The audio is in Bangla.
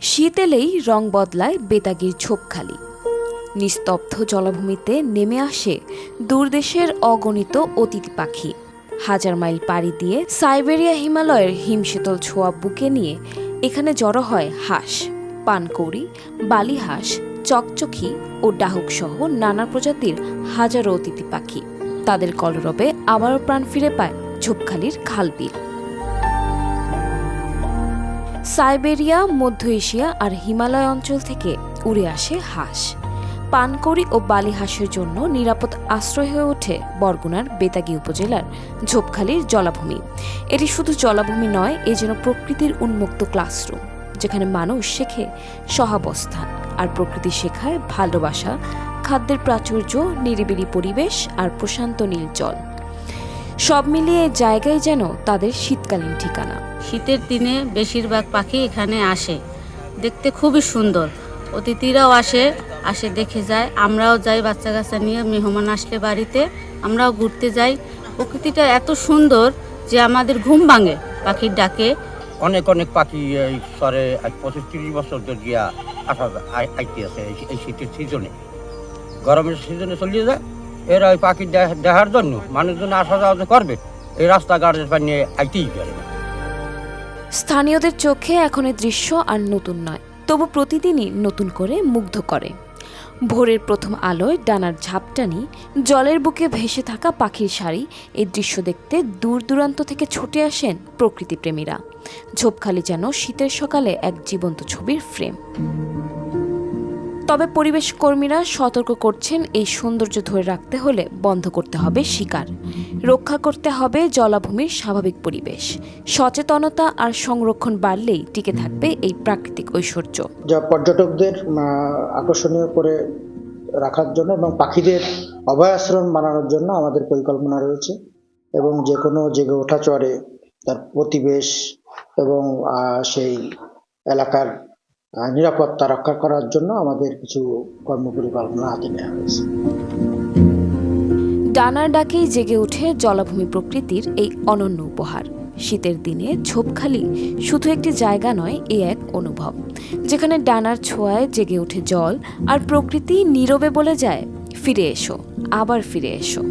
শীত এলেই রং বদলায় বেতাগীর ঝোপখালি। নিস্তব্ধ জলাভূমিতে নেমে আসে দূরদেশের অগণিত অতিথি পাখি। হাজার মাইল পাড়ি দিয়ে সাইবেরিয়া হিমালয়ের হিমশীতল ছোঁয়া বুকে নিয়ে এখানে জড়ো হয় হাঁস, পানকৌড়ি, বালিহাঁস, চকচকি ও ডাহুক সহ নানা প্রজাতির হাজারো অতিথি পাখি। তাদের কলরবে আবারও প্রাণ ফিরে পায় ঝোপখালির খালবিল। সাইবেরিয়া, মধ্য এশিয়া আর হিমালয় অঞ্চল থেকে উড়ে আসে হাঁস। পানকৌড়ি ও বালিহাঁসের জন্য নিরাপদ আশ্রয় হয়ে ওঠে বরগুনার বেতাগী উপজেলার ঝোপখালির জলাভূমি। এটি শুধু জলাভূমি নয়, এ যেন প্রকৃতির উন্মুক্ত ক্লাসরুম, যেখানে মানুষ শেখে সহাবস্থান আর প্রকৃতি শেখায় ভালোবাসা, খাদ্যের প্রাচুর্য, নিরিবিলি পরিবেশ আর প্রশান্ত নীল জল। সব মিলিয়ে জায়গায় যেন তাদের শীতকালীন ঠিকানা। শীতের দিনে বেশিরভাগ পাখি এখানে আসে, দেখতে খুবই সুন্দর। অতিথিরাও আসে দেখে যায়, আমরাও যাই বাচ্চা কাচ্চা নিয়ে। মেহমান আসলে বাড়িতে আমরাও ঘুরতে যাই। প্রকৃতিটা এত সুন্দর যে আমাদের ঘুম ভাঙে পাখির ডাকে। অনেক অনেক পাখি এই স্তরে 25-30 বছর ধরে গিয়া আইতে আছে এই শীতের সিজনে। গরমের সিজনে চলিয়ে যায়, এরা ওই পাখি দেখার জন্য মানুষজন আসা যাওয়া করবে, এই রাস্তাঘাটের পানি আইতেই পারে না। স্থানীয়দের চোখে এখন এই দৃশ্য আর নতুন নয়, তবু প্রতিদিনই নতুন করে মুগ্ধ করে। ভোরের প্রথম আলোয় ডানার ঝাপটানি, জলের বুকে ভেসে থাকা পাখির সারি, এই দৃশ্য দেখতে দূর দূরান্ত থেকে ছুটে আসেন প্রকৃতিপ্রেমীরা। ঝোপখালি যেন শীতের সকালে এক জীবন্ত ছবির ফ্রেম। তবে পরিবেশ কর্মীরা সতর্ক করছেন, এই সৌন্দর্য ধরে রাখতে হলে বন্ধ করতে হবে শিকার, রক্ষা করতে হবে জলাভূমির স্বাভাবিক পরিবেশ। সচেতনতা আর সংরক্ষণ বাড়লেই টিকে থাকবে এই প্রাকৃতিক ঐশ্বর্য। যা পর্যটকদের আকর্ষণীয় করে রাখার জন্য এবং পাখিদের অভয়াশ্রম বানানোর জন্য আমাদের পরিকল্পনা রয়েছে, এবং যে কোনো জেগে ওঠা চরে তার প্রতিবেশ এবং সেই এলাকার নিরাপত্তা রক্ষা করার জন্য আমাদের কিছু কর্মপরিকল্পনা হাতে নেওয়া হয়েছে। ডানার ডাকেই জেগে ওঠে জলাভূমি প্রকৃতির এই অনন্য উপহার। শীতের দিনে ঝোপখালি শুধু একটি জায়গা নয়, এ এক অনুভব, যেখানে ডানার ছোঁয়ায় জেগে ওঠে জল আর প্রকৃতি নীরবে বলে যায়, ফিরে এসো, আবার ফিরে এসো।